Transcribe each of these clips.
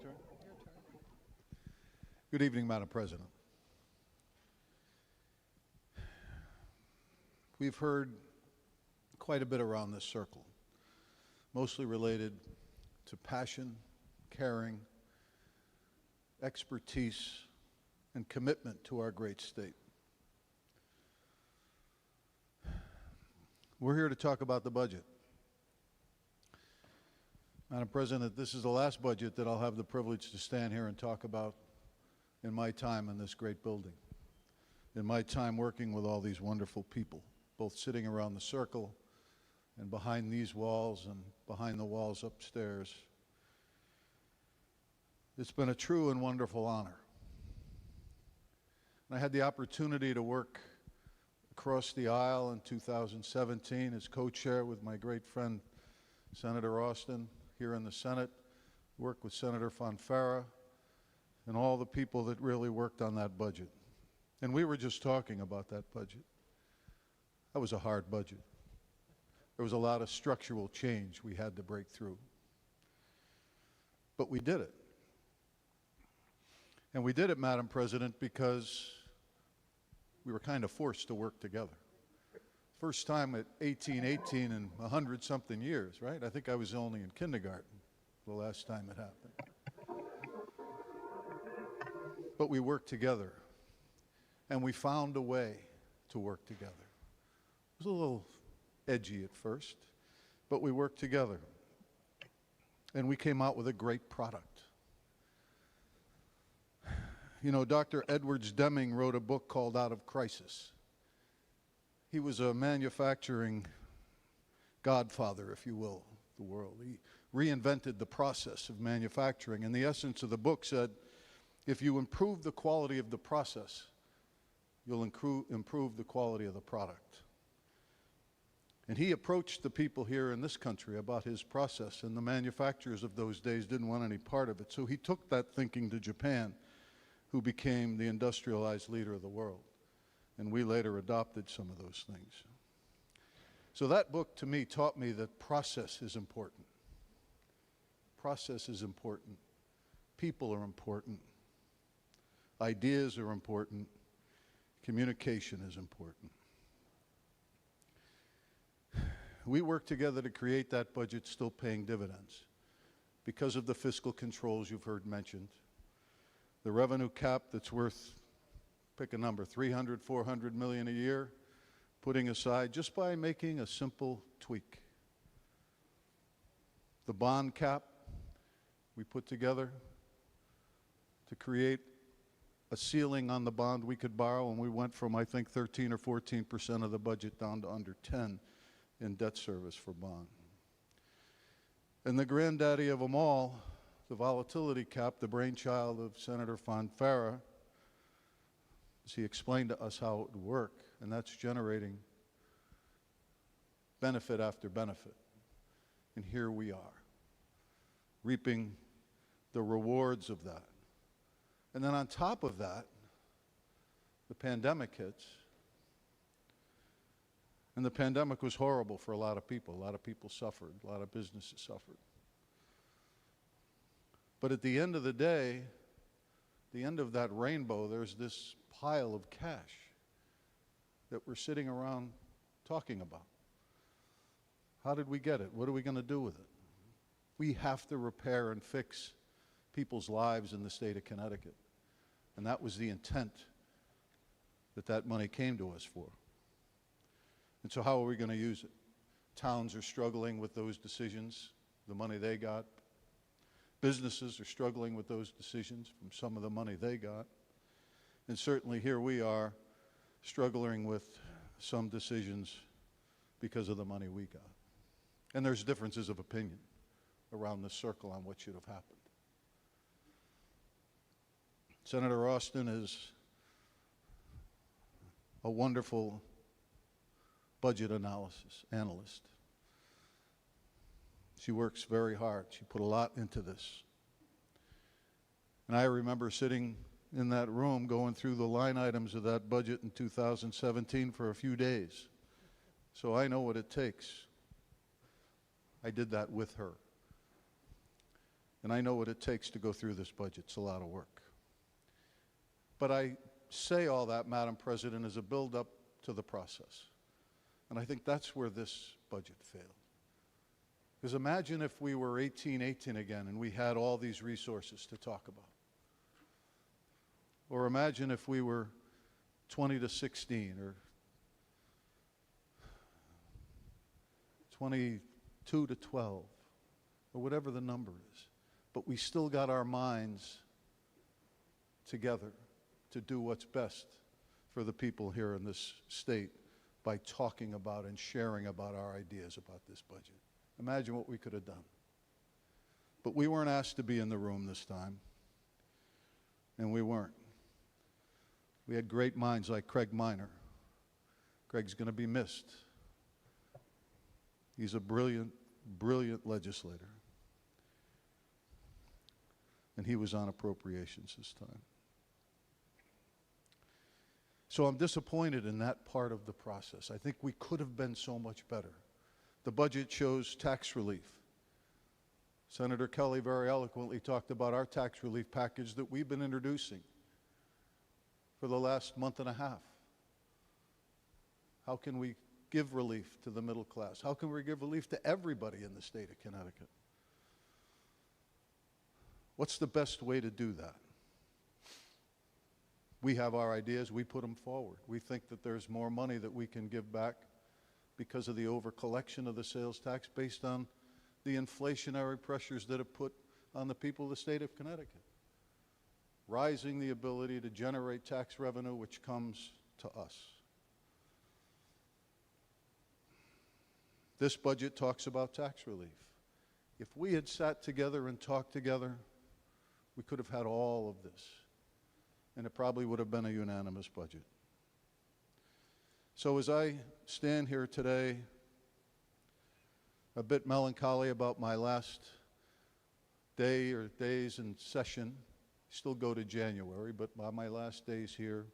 turn? Good evening, Madam President. We've heard quite a bit around this circle, mostly related to passion, caring, expertise, and commitment to our great state. We're here to talk about the budget. Madam President, this is the last budget that I'll have the privilege to stand here and talk about in my time in this great building, in my time working with all these wonderful people, both sitting around the circle and behind these walls and behind the walls upstairs. It's been a true and wonderful honor. And I had the opportunity to work across the aisle in 2017 as co-chair with my great friend Senator Austin here in the Senate, work with Senator Fonfara and all the people that really worked on that budget. And we were just talking about that budget. That was a hard budget. There was a lot of structural change we had to break through. But we did it. And we did it, Madam President, because we were kind of forced to work together. First time at 18 in 100-something years, right? I think I was only in kindergarten the last time it happened. But we worked together, and we found a way to work together. It was a little edgy at first, but we worked together, and we came out with a great product. You know, Dr. Edwards Deming wrote a book called Out of Crisis. He was a manufacturing godfather, if you will, of the world. He reinvented the process of manufacturing, and the essence of the book said, if you improve the quality of the process, you'll improve the quality of the product. And he approached the people here in this country about his process, and the manufacturers of those days didn't want any part of it. So he took that thinking to Japan, who became the industrialized leader of the world. And we later adopted some of those things. So that book, to me, taught me that process is important. Process is important. People are important. Ideas are important. Communication is important. We worked together to create that budget, still paying dividends because of the fiscal controls you've heard mentioned. The revenue cap that's worth, pick a number, 300, 400 million a year, putting aside just by making a simple tweak. The bond cap we put together to create a ceiling on the bond we could borrow, and we went from, I think, 13 or 14% of the budget down to under 10 in debt service for bond. And the granddaddy of them all, the volatility cap, the brainchild of Senator Fonfara, as he explained to us how it would work, and that's generating benefit after benefit. And here we are, reaping the rewards of that. And then on top of that, the pandemic hits. And the pandemic was horrible for a lot of people. A lot of people suffered. A lot of businesses suffered. But at the end of the day, the end of that rainbow, there's this pile of cash that we're sitting around talking about. How did we get it? What are we going to do with it? We have to repair and fix people's lives in the state of Connecticut. And that was the intent that that money came to us for. And so how are we going to use it? Towns are struggling with those decisions, the money they got. Businesses are struggling with those decisions from some of the money they got. And certainly here we are struggling with some decisions because of the money we got. And there's differences of opinion around this circle on what should have happened. Senator Austin is a wonderful budget analyst. She works very hard. She put a lot into this. And I remember sitting in that room going through the line items of that budget in 2017 for a few days. So I know what it takes. I did that with her. And I know what it takes to go through this budget. It's a lot of work. But I say all that, Madam President, as a build-up to the process. And I think that's where this budget failed. Because imagine if we were 1818 again and we had all these resources to talk about. Or imagine if we were 20 to 16 or 22 to 12 or whatever the number is. But we still got our minds together to do what's best for the people here in this state by talking about and sharing about our ideas about this budget. Imagine what we could have done. But we weren't asked to be in the room this time, and we weren't. We had great minds like Craig Minor. Craig's going to be missed. He's a brilliant, brilliant legislator. And he was on appropriations this time. So I'm disappointed in that part of the process. I think we could have been so much better. The budget shows tax relief. Senator Kelly very eloquently talked about our tax relief package that we've been introducing for the last month and a half. How can we give relief to the middle class? How can we give relief to everybody in the state of Connecticut? What's the best way to do that? We have our ideas, we put them forward. We think that there's more money that we can give back because of the over-collection of the sales tax based on the inflationary pressures that have put on the people of the state of Connecticut. Rising the ability to generate tax revenue which comes to us. This budget talks about tax relief. If we had sat together and talked together, we could have had all of this. And it probably would have been a unanimous budget. So as I stand here today, a bit melancholy about my last day or days in session, still go to January, but by my last days here,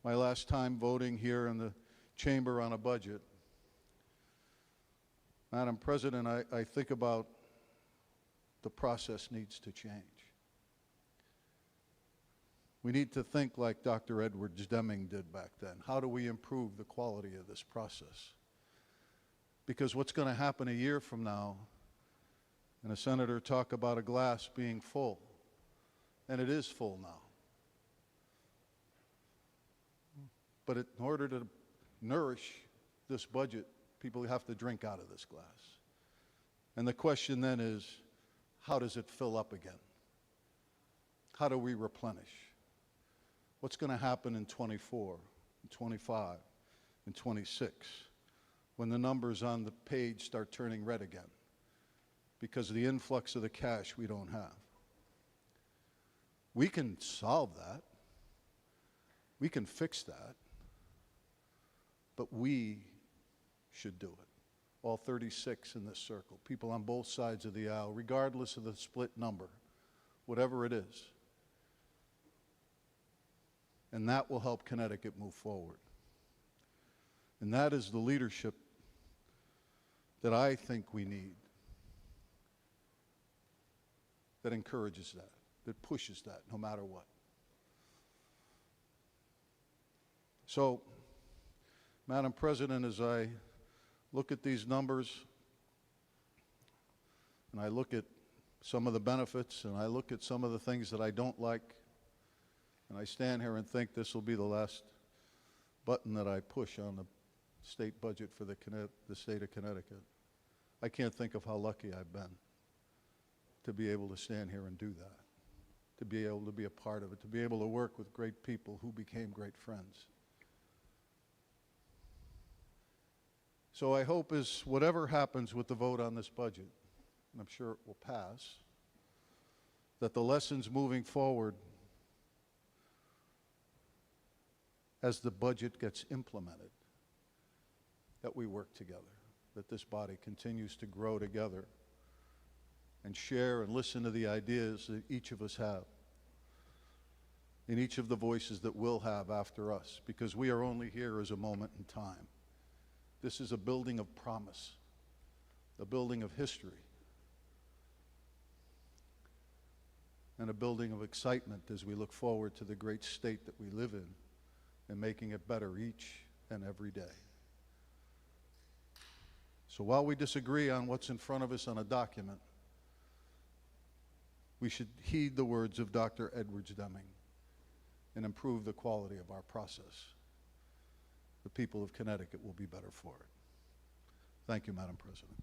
my last time voting here in the chamber on a budget, Madam President, I think about the process needs to change. We need to think like Dr. Edwards Deming did back then. How do we improve the quality of this process? Because what's going to happen a year from now, and a senator talk about a glass being full, and it is full now. But in order to nourish this budget, people have to drink out of this glass. And the question then is, how does it fill up again? How do we replenish? What's going to happen in 24, in 25, in 26, when the numbers on the page start turning red again because of the influx of the cash we don't have? We can solve that. We can fix that. But we should do it. All 36 in this circle, people on both sides of the aisle, regardless of the split number, whatever it is. And that will help Connecticut move forward. And that is the leadership that I think we need, that encourages that, that pushes that no matter what. So, Madam President, as I look at these numbers and I look at some of the benefits and I look at some of the things that I don't like, and I stand here and think this will be the last button that I push on the state budget for the state of Connecticut, I can't think of how lucky I've been to be able to stand here and do that, to be able to be a part of it, to be able to work with great people who became great friends. So I hope is whatever happens with the vote on this budget, and I'm sure it will pass, that the lessons moving forward as the budget gets implemented, that we work together, that this body continues to grow together and share and listen to the ideas that each of us have, in each of the voices that we'll have after us, because we are only here as a moment in time. This is a building of promise, a building of history. and a building of excitement as we look forward to the great state that we live in and making it better each and every day. So while we disagree on what's in front of us on a document, we should heed the words of Dr. Edwards Deming and improve the quality of our process. The people of Connecticut will be better for it. Thank you, Madam President.